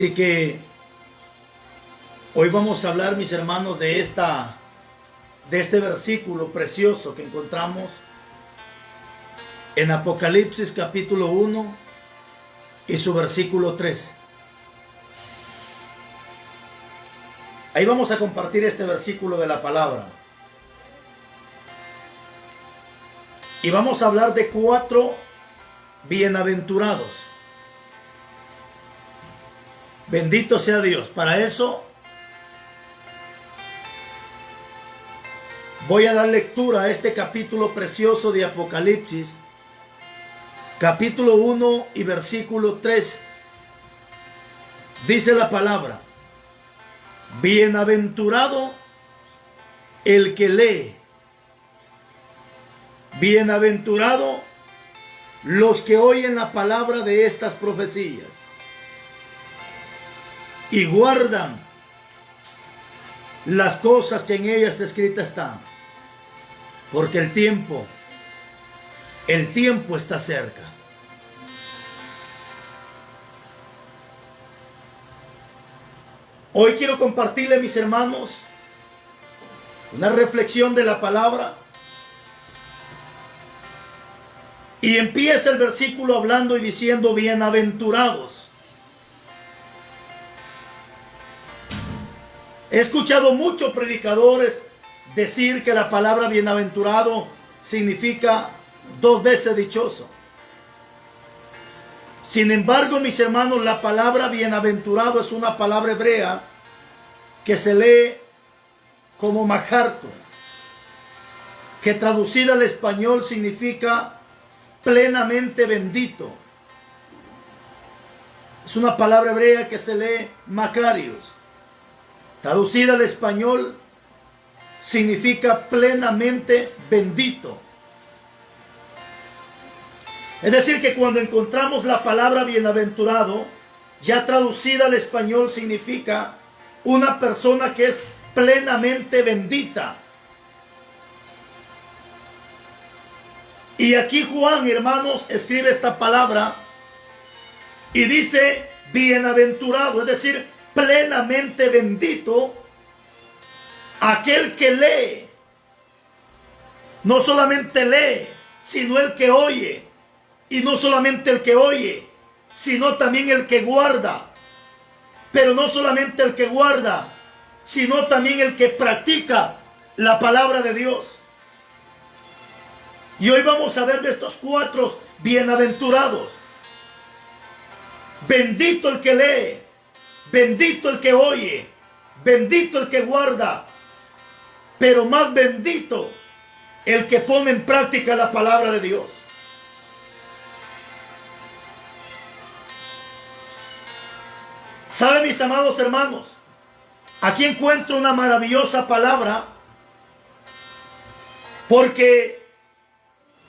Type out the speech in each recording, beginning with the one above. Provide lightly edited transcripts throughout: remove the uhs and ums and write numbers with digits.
Así que hoy vamos a hablar, mis hermanos, de este versículo precioso que encontramos en Apocalipsis capítulo 1 y su versículo 3. Ahí vamos a compartir este versículo de la palabra. Y vamos a hablar de 4 bienaventurados. Bendito sea Dios. Para eso voy a dar lectura a este capítulo precioso de Apocalipsis, capítulo 1 y versículo 3. Dice la palabra: bienaventurado el que lee, bienaventurado los que oyen la palabra de estas profecías y guardan las cosas que en ellas escritas están, porque el tiempo está cerca. Hoy quiero compartirle, mis hermanos, una reflexión de la palabra. Y empieza el versículo hablando y diciendo: bienaventurados. He escuchado muchos predicadores decir que la palabra bienaventurado significa 2 veces dichoso. Sin embargo, mis hermanos, la palabra bienaventurado es una palabra hebrea que se lee como majarto, que traducida al español significa plenamente bendito. Es una palabra hebrea que se lee Macarios. Traducida al español significa plenamente bendito. Es decir, que cuando encontramos la palabra bienaventurado, ya traducida al español, significa una persona que es plenamente bendita. Y aquí Juan, hermanos, escribe esta palabra y dice bienaventurado, es decir, plenamente bendito aquel que lee. No solamente lee, sino el que oye. Y no solamente el que oye, sino también el que guarda. Pero no solamente el que guarda, sino también el que practica la palabra de Dios. Y hoy vamos a ver de estos 4 bienaventurados. Bendito el que lee, bendito el que oye, bendito el que guarda, pero más bendito el que pone en práctica la palabra de Dios. ¿Sabe, mis amados hermanos? Aquí encuentro una maravillosa palabra, porque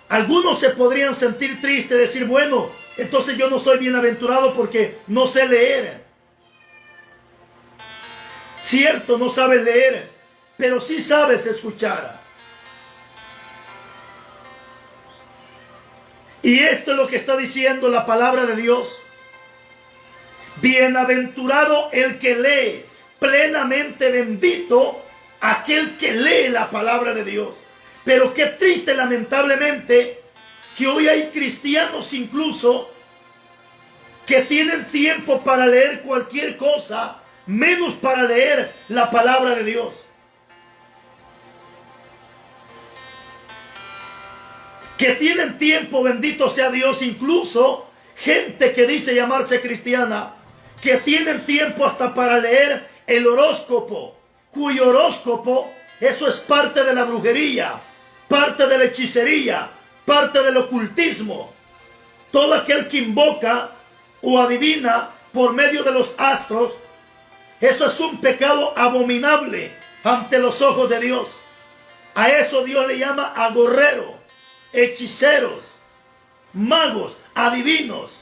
algunos se podrían sentir tristes, decir: bueno, entonces yo no soy bienaventurado porque no sé leer. Cierto, no sabes leer, pero sí sabes escuchar. Y esto es lo que está diciendo la palabra de Dios. Bienaventurado el que lee, plenamente bendito aquel que lee la palabra de Dios. Pero qué triste, lamentablemente, que hoy hay cristianos incluso que tienen tiempo para leer cualquier cosa, menos para leer la palabra de Dios. Que tienen tiempo, bendito sea Dios, incluso gente que dice llamarse cristiana, que tienen tiempo hasta para leer el horóscopo, cuyo horóscopo, eso es parte de la brujería, parte de la hechicería, parte del ocultismo. Todo aquel que invoca o adivina por medio de los astros, eso es un pecado abominable ante los ojos de Dios. A eso Dios le llama agorrero, hechiceros, magos, adivinos.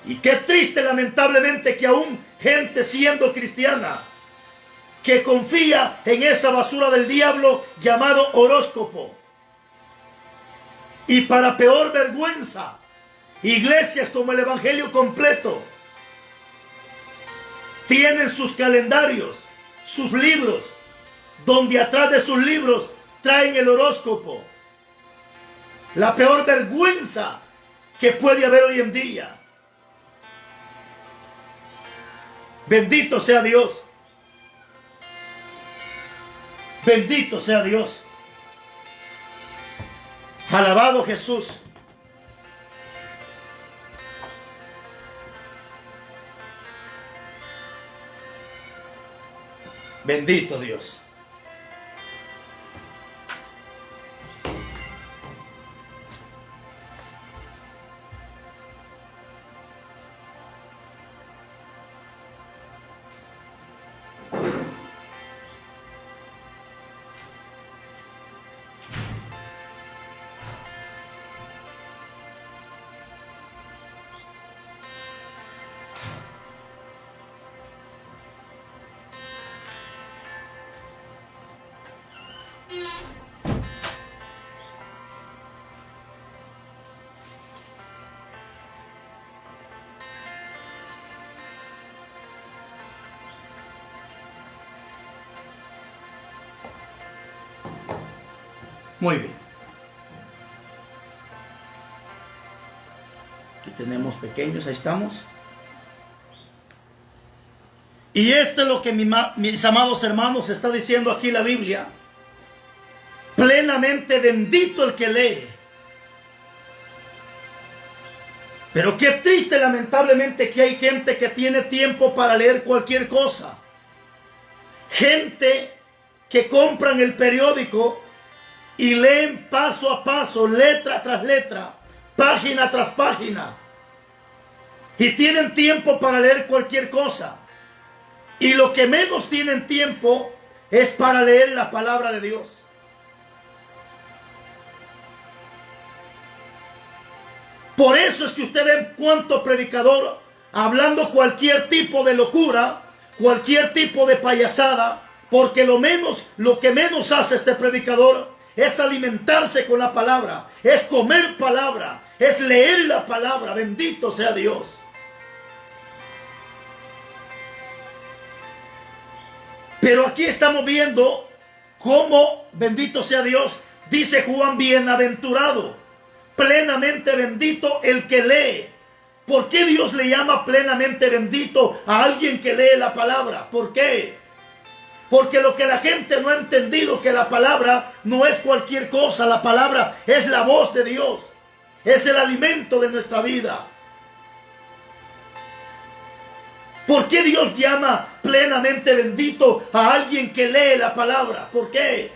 Y qué triste, lamentablemente, que aún gente siendo cristiana que confía en esa basura del diablo llamado horóscopo. Y para peor vergüenza, iglesias como el Evangelio Completo tienen sus calendarios, sus libros, donde atrás de sus libros traen el horóscopo. La peor vergüenza que puede haber hoy en día. Bendito sea Dios. Bendito sea Dios. Alabado Jesús. Bendito Dios. Muy bien. Aquí tenemos pequeños, ahí estamos. Y esto es lo que mis amados hermanos está diciendo aquí la Biblia. Plenamente bendito el que lee. Pero qué triste, lamentablemente, que hay gente que tiene tiempo para leer cualquier cosa. Gente que compran el periódico y leen paso a paso, letra tras letra, página tras página. Y tienen tiempo para leer cualquier cosa. Y lo que menos tienen tiempo es para leer la palabra de Dios. Por eso es que usted ve cuánto predicador hablando cualquier tipo de locura, cualquier tipo de payasada, porque lo que menos hace este predicador es alimentarse con la palabra, es comer palabra, es leer la palabra. Bendito sea Dios. Pero aquí estamos viendo cómo, bendito sea Dios, dice Juan, bienaventurado, plenamente bendito el que lee. ¿Por qué Dios le llama plenamente bendito a alguien que lee la palabra? ¿Por qué? Porque lo que la gente no ha entendido, que la palabra no es cualquier cosa. La palabra es la voz de Dios. Es el alimento de nuestra vida. ¿Por qué Dios llama plenamente bendito a alguien que lee la palabra? ¿Por qué?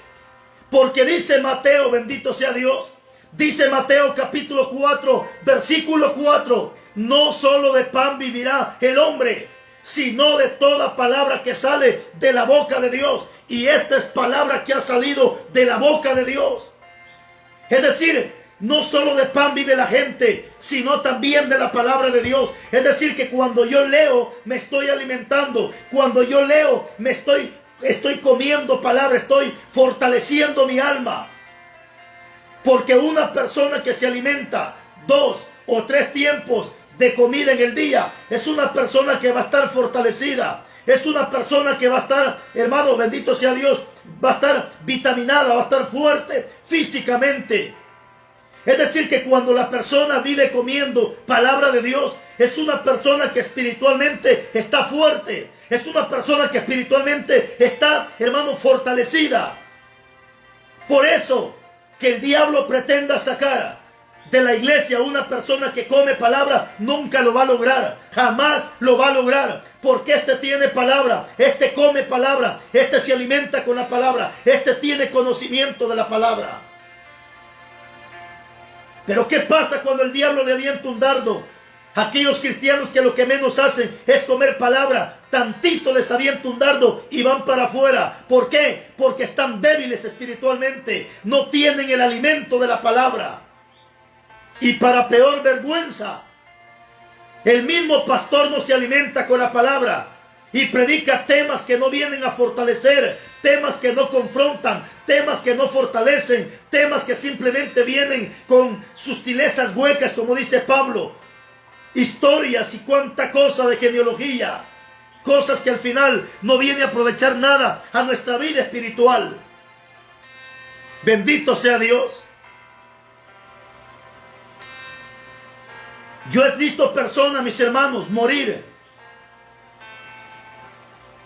Porque dice Mateo, bendito sea Dios. Dice Mateo capítulo 4, versículo 4. No solo de pan vivirá el hombre, sino de toda palabra que sale de la boca de Dios. Y esta es palabra que ha salido de la boca de Dios. Es decir, no solo de pan vive la gente, sino también de la palabra de Dios. Es decir, que cuando yo leo, me estoy alimentando. Cuando yo leo, estoy comiendo palabra, estoy fortaleciendo mi alma. Porque una persona que se alimenta 2 o 3 tiempos de comida en el día, es una persona que va a estar fortalecida, es una persona que va a estar, hermano, bendito sea Dios, va a estar vitaminada, va a estar fuerte físicamente. Es decir, que cuando la persona vive comiendo palabra de Dios, es una persona que espiritualmente está fuerte, es una persona que espiritualmente está, hermano, fortalecida. Por eso que el diablo pretenda sacar de la iglesia una persona que come palabra, nunca lo va a lograr, jamás lo va a lograr, porque este tiene palabra, este come palabra, este se alimenta con la palabra, este tiene conocimiento de la palabra. Pero ¿qué pasa cuando el diablo le avienta un dardo? Aquellos cristianos que lo que menos hacen es comer palabra, tantito les avienta un dardo y van para afuera. ¿Por qué? Porque están débiles espiritualmente, no tienen el alimento de la palabra. Y para peor vergüenza, el mismo pastor no se alimenta con la palabra y predica temas que no vienen a fortalecer, temas que no confrontan, temas que no fortalecen, temas que simplemente vienen con sutilezas huecas, como dice Pablo, historias y cuánta cosa de genealogía, cosas que al final no vienen a aprovechar nada a nuestra vida espiritual. Bendito sea Dios. Yo he visto personas, mis hermanos, morir.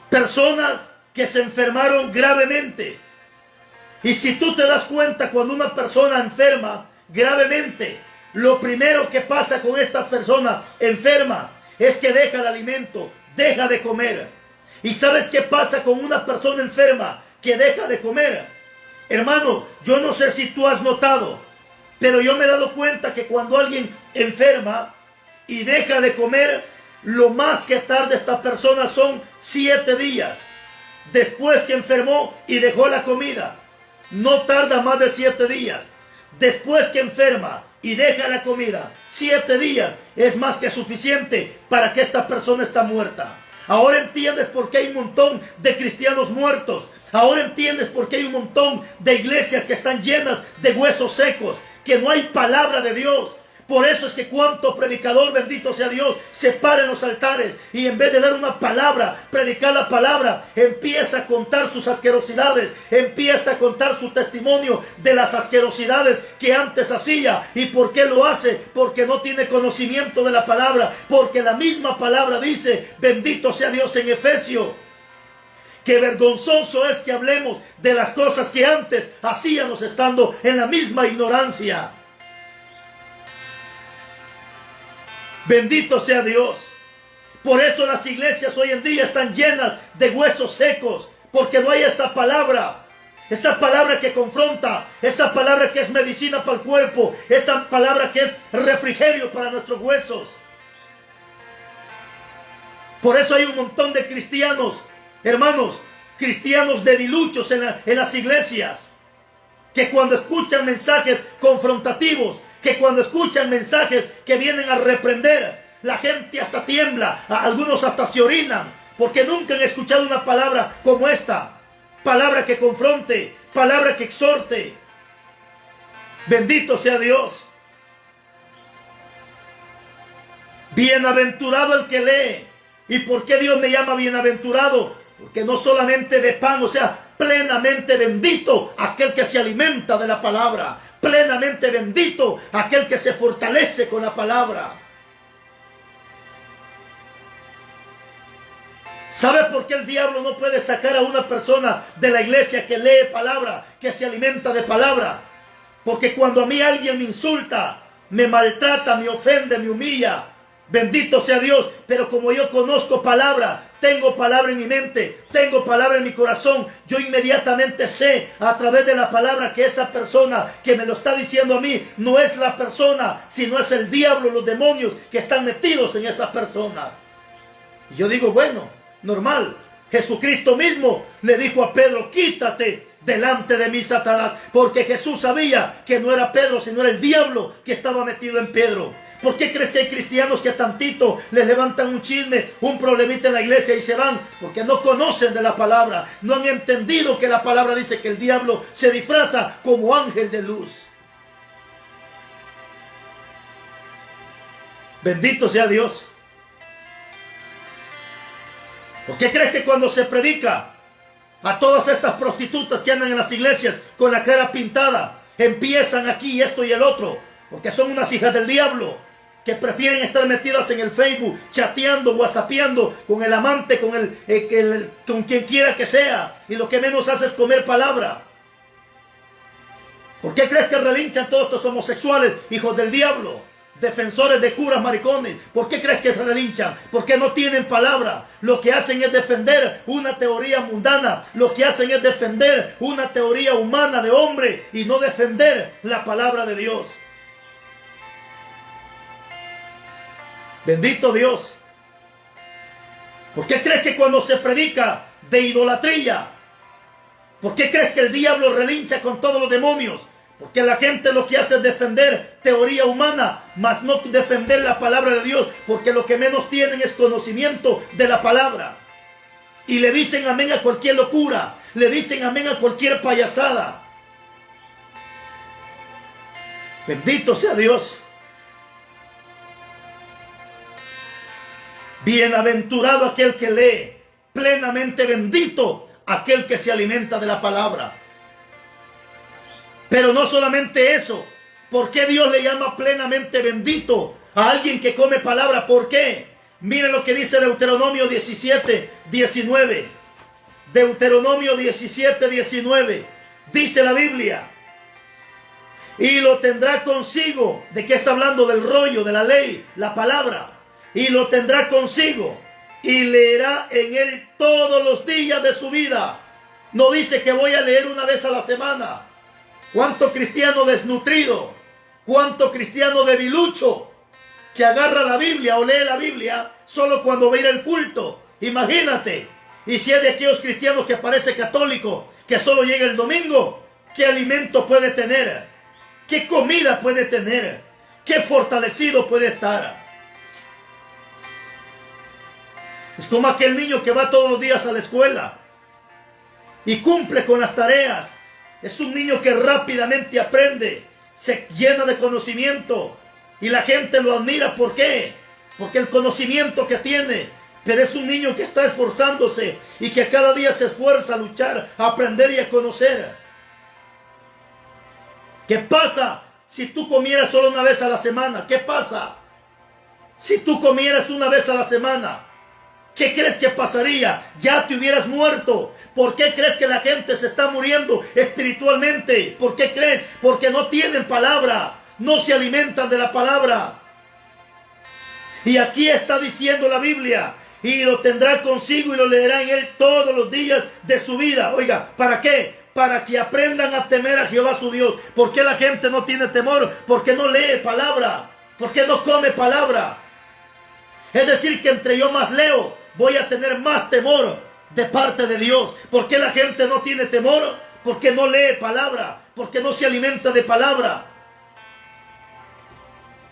Personas que se enfermaron gravemente. Y si tú te das cuenta, cuando una persona enferma gravemente, lo primero que pasa con esta persona enferma es que deja el alimento, deja de comer. ¿Y sabes qué pasa con una persona enferma que deja de comer? Hermano, yo no sé si tú has notado, pero yo me he dado cuenta que cuando alguien enferma y deja de comer, lo más que tarda esta persona son 7 días. Después que enfermó y dejó la comida, no tarda más de 7 días. Después que enferma y deja la comida, 7 días es más que suficiente para que esta persona está muerta. Ahora entiendes por qué hay un montón de cristianos muertos. Ahora entiendes por qué hay un montón de iglesias que están llenas de huesos secos, que no hay palabra de Dios. Por eso es que cuanto predicador, bendito sea Dios, se para en los altares y en vez de dar una palabra, predicar la palabra, empieza a contar sus asquerosidades, empieza a contar su testimonio de las asquerosidades que antes hacía. ¿Y por qué lo hace? Porque no tiene conocimiento de la palabra, porque la misma palabra dice, bendito sea Dios en Efesios, que vergonzoso es que hablemos de las cosas que antes hacíamos estando en la misma ignorancia. Bendito sea Dios. Por eso las iglesias hoy en día están llenas de huesos secos, porque no hay esa palabra que confronta, esa palabra que es medicina para el cuerpo, esa palabra que es refrigerio para nuestros huesos. Por eso hay un montón de cristianos, hermanos, cristianos debiluchos en las iglesias, que cuando escuchan mensajes confrontativos, que cuando escuchan mensajes que vienen a reprender, la gente hasta tiembla, algunos hasta se orinan, porque nunca han escuchado una palabra como esta, palabra que confronte, palabra que exhorte. Bendito sea Dios. Bienaventurado el que lee. ¿Y por qué Dios me llama bienaventurado? Porque no solamente de pan, o sea, plenamente bendito aquel que se alimenta de la palabra. Plenamente bendito aquel que se fortalece con la palabra. ¿Sabe por qué el diablo no puede sacar a una persona de la iglesia que lee palabra, que se alimenta de palabra? Porque cuando a mí alguien me insulta, me maltrata, me ofende, me humilla, bendito sea Dios, pero como yo conozco palabra, tengo palabra en mi mente, tengo palabra en mi corazón, yo inmediatamente sé a través de la palabra que esa persona que me lo está diciendo a mí no es la persona, sino es el diablo, los demonios que están metidos en esa persona. Y yo digo, bueno, normal. Jesucristo mismo le dijo a Pedro, quítate delante de mí, Satanás, porque Jesús sabía que no era Pedro, sino era el diablo que estaba metido en Pedro. ¿Por qué crees que hay cristianos que tantito les levantan un chisme, un problemita en la iglesia y se van? Porque no conocen de la palabra, no han entendido que la palabra dice que el diablo se disfraza como ángel de luz. Bendito sea Dios. ¿Por qué crees que cuando se predica a todas estas prostitutas que andan en las iglesias con la cara pintada, empiezan aquí esto y el otro? Porque son unas hijas del diablo que prefieren estar metidas en el Facebook, chateando, whatsappeando con el amante, con quien quiera que sea, y lo que menos hace es comer palabra. ¿Por qué crees que relinchan todos estos homosexuales, hijos del diablo, defensores de curas, maricones? ¿Por qué crees que se relinchan? Porque no tienen palabra. Lo que hacen es defender una teoría mundana, lo que hacen es defender una teoría humana de hombre y no defender la palabra de Dios. Bendito Dios. ¿Por qué crees que cuando se predica de idolatría, por qué crees que el diablo relincha con todos los demonios? Porque la gente lo que hace es defender teoría humana, mas no defender la palabra de Dios, porque lo que menos tienen es conocimiento de la palabra. Y le dicen amén a cualquier locura, le dicen amén a cualquier payasada. Bendito sea Dios. Bienaventurado aquel que lee, plenamente bendito aquel que se alimenta de la palabra. Pero no solamente eso. ¿Por qué Dios le llama plenamente bendito a alguien que come palabra? ¿Por qué? Miren lo que dice Deuteronomio 17, 19. Deuteronomio 17, 19. Dice la Biblia: y lo tendrá consigo. ¿De qué está hablando? Del rollo, de la ley, la palabra. Y lo tendrá consigo y leerá en él todos los días de su vida. No dice que voy a leer una vez a la semana. ¿Cuánto cristiano desnutrido? ¿Cuánto cristiano debilucho que agarra la Biblia o lee la Biblia solo cuando va a ir al culto? Imagínate. Y si es de aquellos cristianos que parece católico, que solo llega el domingo, ¿qué alimento puede tener? ¿Qué comida puede tener? ¿Qué fortalecido puede estar? Es como aquel niño que va todos los días a la escuela y cumple con las tareas. Es un niño que rápidamente aprende, se llena de conocimiento y la gente lo admira. ¿Por qué? Porque el conocimiento que tiene. Pero es un niño que está esforzándose y que cada día se esfuerza a luchar, a aprender y a conocer. ¿Qué pasa si tú comieras solo una vez a la semana? ¿Qué pasa si tú comieras una vez a la semana? ¿Qué crees que pasaría? Ya te hubieras muerto. ¿Por qué crees que la gente se está muriendo espiritualmente? ¿Por qué crees? Porque no tienen palabra, no se alimentan de la palabra. Y aquí está diciendo la Biblia: y lo tendrá consigo y lo leerá en él todos los días de su vida. Oiga, ¿para qué? Para que aprendan a temer a Jehová su Dios. ¿Por qué la gente no tiene temor? Porque no lee palabra, porque no come palabra. Es decir, que entre yo más leo, voy a tener más temor de parte de Dios. ¿Por qué la gente no tiene temor? Porque no lee palabra, porque no se alimenta de palabra.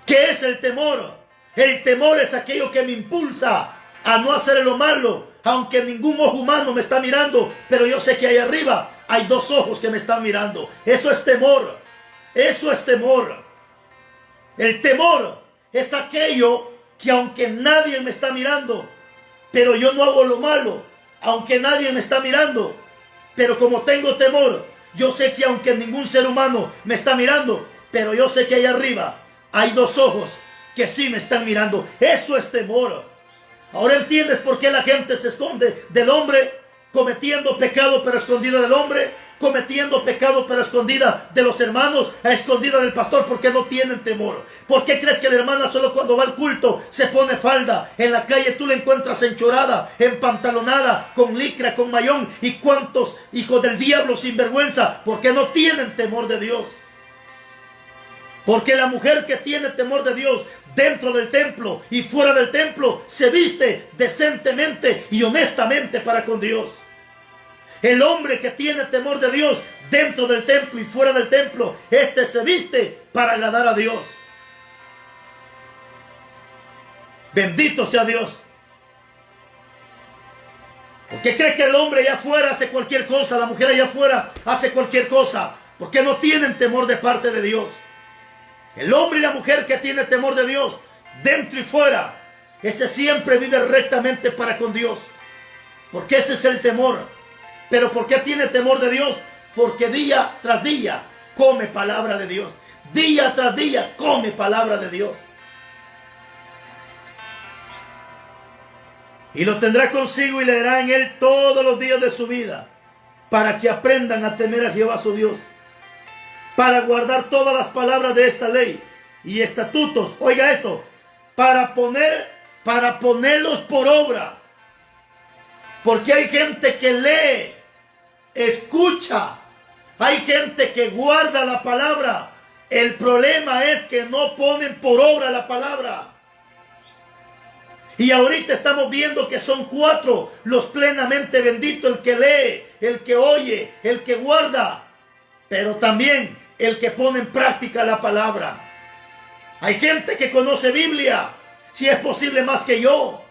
¿Qué es el temor? El temor es aquello que me impulsa a no hacer lo malo, aunque ningún ojo humano me está mirando, pero yo sé que ahí arriba hay dos ojos que me están mirando. Eso es temor. Eso es temor. El temor es aquello que aunque nadie me está mirando, pero yo no hago lo malo, aunque nadie me está mirando, pero como tengo temor, yo sé que aunque ningún ser humano me está mirando, pero yo sé que ahí arriba hay dos ojos que sí me están mirando. Eso es temor. Ahora entiendes por qué la gente se esconde del hombre, cometiendo pecado pero escondida del hombre, cometiendo pecado pero escondida de los hermanos, a escondida del pastor, porque no tienen temor. ¿Por qué crees que la hermana solo cuando va al culto se pone falda? En la calle tú la encuentras enchorada, empantalonada, con licra, con mayón. ¿Y cuántos hijos del diablo sin vergüenza? Porque no tienen temor de Dios. Porque la mujer que tiene temor de Dios dentro del templo y fuera del templo se viste decentemente y honestamente para con Dios. El hombre que tiene temor de Dios dentro del templo y fuera del templo, este se viste para agradar a Dios. Bendito sea Dios. ¿Por qué cree que el hombre allá afuera hace cualquier cosa, la mujer allá afuera hace cualquier cosa? Porque no tienen temor de parte de Dios. El hombre y la mujer que tiene temor de Dios, dentro y fuera, ese siempre vive rectamente para con Dios. Porque ese es el temor. ¿Pero por qué tiene temor de Dios? Porque día tras día come palabra de Dios. Día tras día come palabra de Dios. Y lo tendrá consigo y leerá en él todos los días de su vida, para que aprendan a temer a Jehová su Dios, para guardar todas las palabras de esta ley y estatutos. Oiga esto, para ponerlos por obra. Porque hay gente que lee, escucha, hay gente que guarda la palabra. El problema es que no ponen por obra la palabra. Y ahorita estamos viendo que son 4 los plenamente benditos: el que lee, el que oye, el que guarda, pero también el que pone en práctica la palabra. Hay gente que conoce Biblia, si es posible más que yo.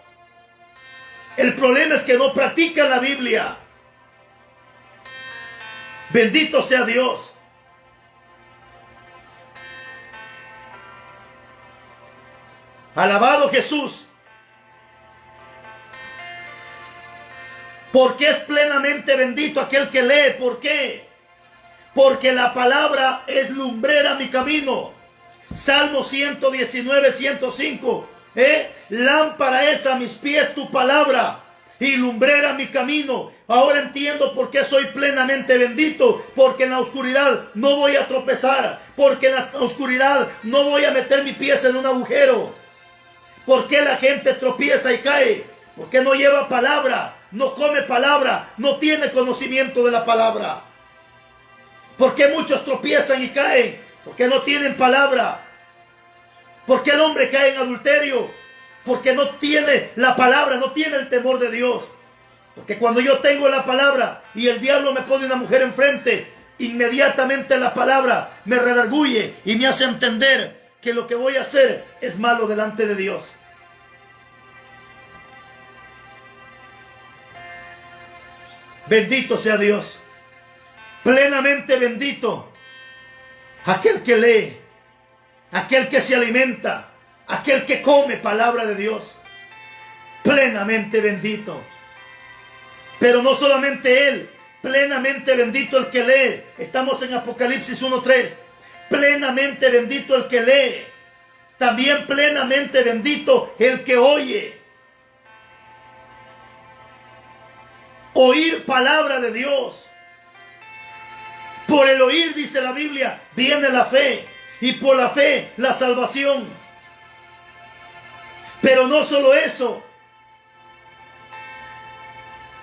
El problema es que no practican la Biblia. Bendito sea Dios. Alabado Jesús. Porque es plenamente bendito aquel que lee. ¿Por qué? Porque la palabra es lumbrera mi camino. Salmo 119, 105. Lámpara es a mis pies tu palabra y lumbrera mi camino. Ahora entiendo por qué soy plenamente bendito. Porque en la oscuridad no voy a tropezar. Porque en la oscuridad no voy a meter mis pies en un agujero. ¿Por qué la gente tropieza y cae? Porque no lleva palabra, no come palabra, no tiene conocimiento de la palabra. ¿Por qué muchos tropiezan y caen? Porque no tienen palabra. ¿Por qué el hombre cae en adulterio? Porque no tiene la palabra, no tiene el temor de Dios. Porque cuando yo tengo la palabra y el diablo me pone una mujer enfrente, inmediatamente la palabra me redarguye y me hace entender que lo que voy a hacer es malo delante de Dios. Bendito sea Dios. Plenamente bendito aquel que lee, aquel que se alimenta, aquel que come palabra de Dios. Plenamente bendito. Pero no solamente él, plenamente bendito el que lee. Estamos en Apocalipsis 1:3. Plenamente bendito el que lee. También plenamente bendito el que oye. Oír palabra de Dios. Por el oír, dice la Biblia, viene la fe. Y por la fe, la salvación. Pero no solo eso.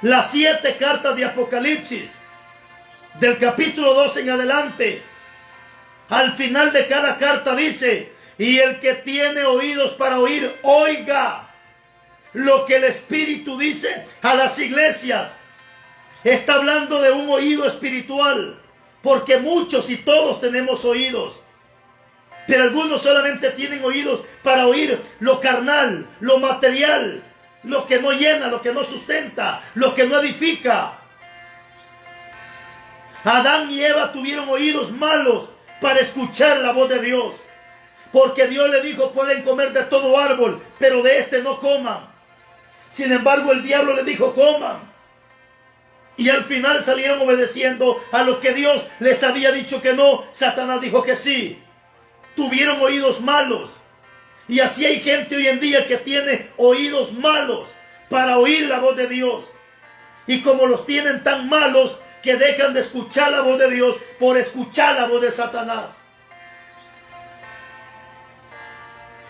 Las 7 cartas de Apocalipsis, del capítulo 2 en adelante, al final de cada carta dice: y el que tiene oídos para oír, oiga lo que el Espíritu dice a las iglesias. Está hablando de un oído espiritual, porque muchos y todos tenemos oídos, pero algunos solamente tienen oídos para oír lo carnal, lo material, lo que no llena, lo que no sustenta, lo que no edifica. Adán y Eva tuvieron oídos malos para escuchar la voz de Dios, porque Dios le dijo: pueden comer de todo árbol, pero de este no coman. Sin embargo, el diablo le dijo: coman. Y al final salieron obedeciendo a lo que Dios les había dicho que no. Satanás dijo que sí. Tuvieron oídos malos. Y así hay gente hoy en día que tiene oídos malos para oír la voz de Dios. Y como los tienen tan malos, que dejan de escuchar la voz de Dios por escuchar la voz de Satanás.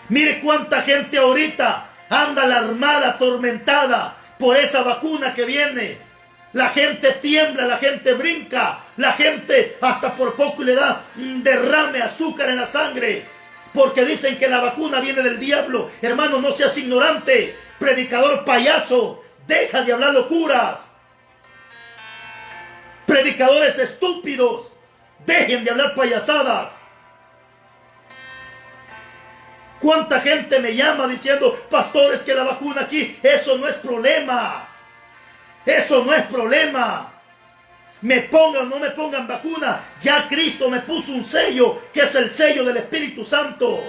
Mire cuánta gente ahorita anda alarmada, atormentada por esa vacuna que viene. La gente tiembla, la gente brinca, la gente hasta por poco le da un derrame, azúcar en la sangre, porque dicen que la vacuna viene del diablo. Hermano, no seas ignorante, predicador payaso, deja de hablar locuras. Predicadores estúpidos, dejen de hablar payasadas. ¿Cuánta gente me llama diciendo: pastor, es que la vacuna aquí, eso no es problema? Eso no es problema. Me pongan o no me pongan vacuna, ya Cristo me puso un sello, que es el sello del Espíritu Santo.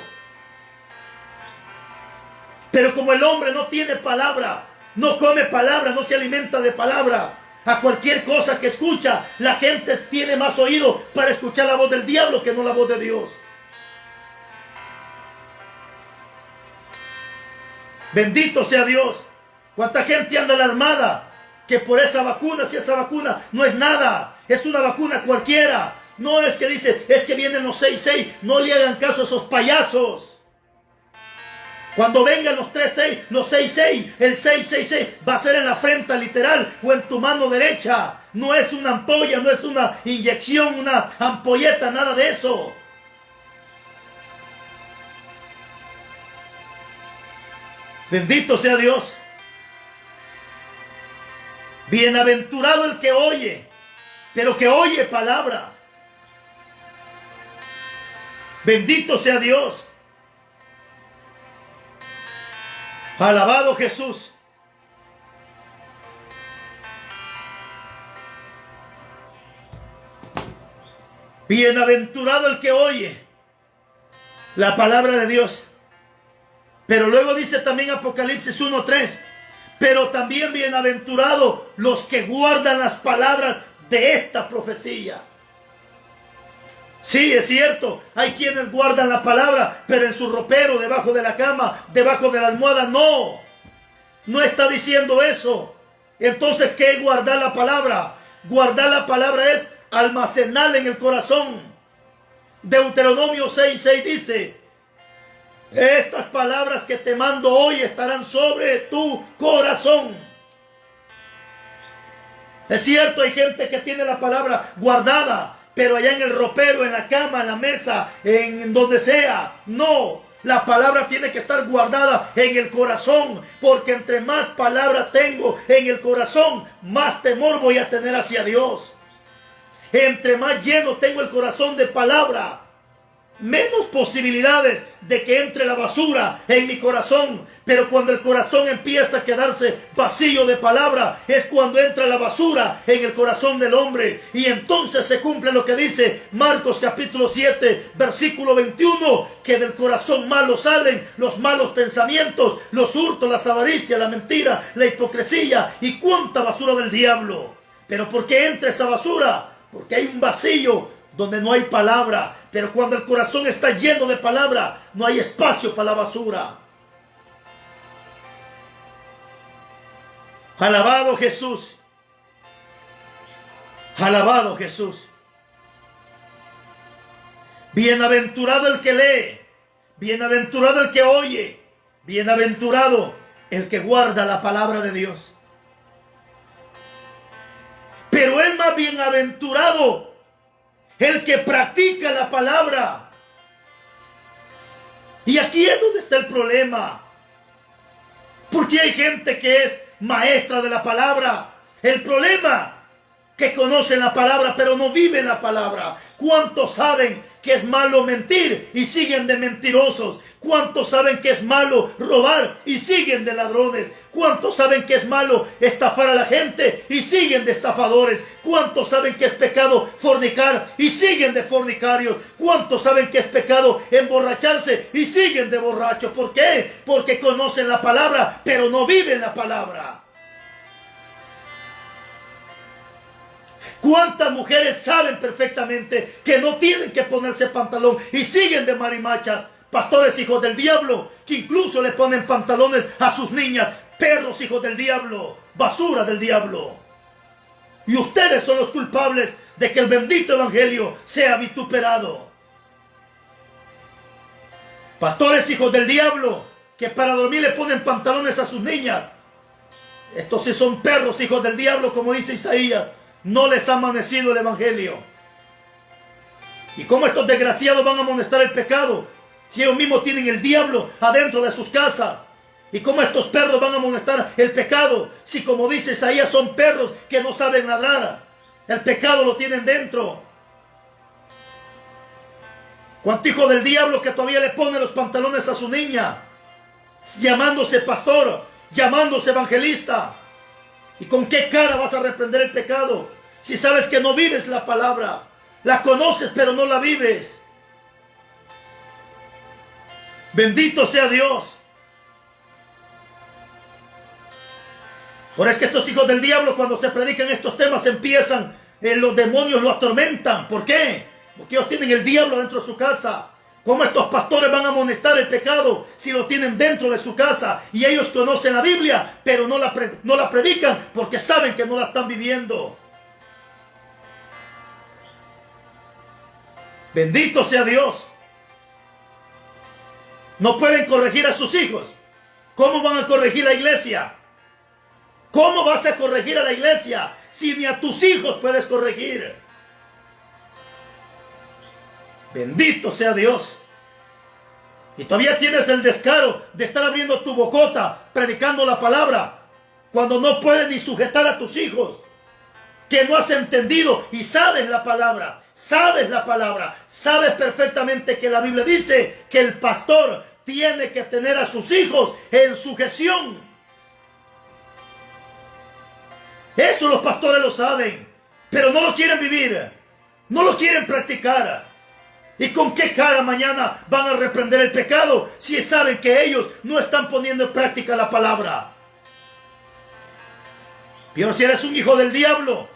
Pero como el hombre no tiene palabra, no come palabra, no se alimenta de palabra, a cualquier cosa que escucha, la gente tiene más oído para escuchar la voz del diablo que no la voz de Dios. Bendito sea Dios. ¿Cuánta gente anda alarmada? Que por esa vacuna, si esa vacuna no es nada, es una vacuna cualquiera. No es que dice: es que vienen los 6-6. No le hagan caso a esos payasos. Cuando vengan los 3-6, los 6-6, el 6-6-6 va a ser en la frente literal o en tu mano derecha. No es una ampolla, no es una inyección, una ampolleta, nada de eso. Bendito sea Dios. Bienaventurado el que oye, pero que oye palabra. Bendito sea Dios. Alabado Jesús. Bienaventurado el que oye la palabra de Dios. Pero luego dice también Apocalipsis 1:3: Pero también bienaventurados los que guardan las palabras de esta profecía. Sí, es cierto, hay quienes guardan la palabra, pero en su ropero, debajo de la cama, debajo de la almohada, no. No está diciendo eso. Entonces, ¿qué es guardar la palabra? Guardar la palabra es almacenarla en el corazón. Deuteronomio 6:6 dice: estas palabras que te mando hoy estarán sobre tu corazón. Es cierto, hay gente que tiene la palabra guardada, pero allá en el ropero, en la cama, en la mesa, en donde sea. No, la palabra tiene que estar guardada en el corazón, porque entre más palabra tengo en el corazón, más temor voy a tener hacia Dios. Entre más lleno tengo el corazón de palabra, menos posibilidades de que entre la basura en mi corazón. Pero cuando el corazón empieza a quedarse vacío de palabra, es cuando entra la basura en el corazón del hombre. Y entonces se cumple lo que dice Marcos capítulo 7, versículo 21, que del corazón malo salen los malos pensamientos, los hurtos, las avaricias, la mentira, la hipocresía y cuánta basura del diablo. Pero ¿por qué entra esa basura? Porque hay un vacío donde no hay palabra. Pero cuando el corazón está lleno de palabra, no hay espacio para la basura. Alabado Jesús. Alabado Jesús. Bienaventurado el que lee. Bienaventurado el que oye. Bienaventurado el que guarda la palabra de Dios. Pero es más bienaventurado el que practica la palabra. Y aquí es donde está el problema. Porque hay gente que es maestra de la palabra. El problema, que conocen la palabra pero no viven la palabra. ¿Cuántos saben que es malo mentir y siguen de mentirosos? ¿Cuántos saben que es malo robar y siguen de ladrones? ¿Cuántos saben que es malo estafar a la gente y siguen de estafadores? ¿Cuántos saben que es pecado fornicar y siguen de fornicarios? ¿Cuántos saben que es pecado emborracharse y siguen de borrachos? ¿Por qué? Porque conocen la palabra pero no viven la palabra. ¿Cuántas mujeres saben perfectamente que no tienen que ponerse pantalón y siguen de marimachas? Pastores hijos del diablo, que incluso le ponen pantalones a sus niñas. Perros hijos del diablo, basura del diablo. Y ustedes son los culpables de que el bendito evangelio sea vituperado. Pastores hijos del diablo, que para dormir le ponen pantalones a sus niñas. Estos sí son perros hijos del diablo, como dice Isaías. No les ha amanecido el evangelio. ¿Y cómo estos desgraciados van a amonestar el pecado si ellos mismos tienen el diablo adentro de sus casas? ¿Y cómo estos perros van a amonestar el pecado si, como dice Isaías, son perros que no saben ladrar? El pecado lo tienen dentro. ¿Cuánto hijo del diablo que todavía le pone los pantalones a su niña, llamándose pastor, llamándose evangelista? ¿Y con qué cara vas a reprender el pecado si sabes que no vives la palabra? La conoces pero no la vives. Bendito sea Dios. Ahora es que estos hijos del diablo, cuando se predican estos temas, empiezan, los demonios lo atormentan. ¿Por qué? Porque ellos tienen el diablo dentro de su casa. ¿Cómo estos pastores van a amonestar el pecado si lo tienen dentro de su casa? Y ellos conocen la Biblia, pero no la predican porque saben que no la están viviendo. Bendito sea Dios. No pueden corregir a sus hijos. ¿Cómo van a corregir la iglesia? ¿Cómo vas a corregir a la iglesia si ni a tus hijos puedes corregir? Bendito sea Dios. Y todavía tienes el descaro de estar abriendo tu bocota, predicando la palabra, cuando no puedes ni sujetar a tus hijos, que no has entendido y sabes la palabra. Sabes la palabra. Sabes perfectamente que la Biblia dice que el pastor tiene que tener a sus hijos en sujeción. Eso los pastores lo saben, pero no lo quieren vivir, no lo quieren practicar. ¿Y con qué cara mañana van a reprender el pecado si saben que ellos no están poniendo en práctica la palabra? Pero si eres un hijo del diablo,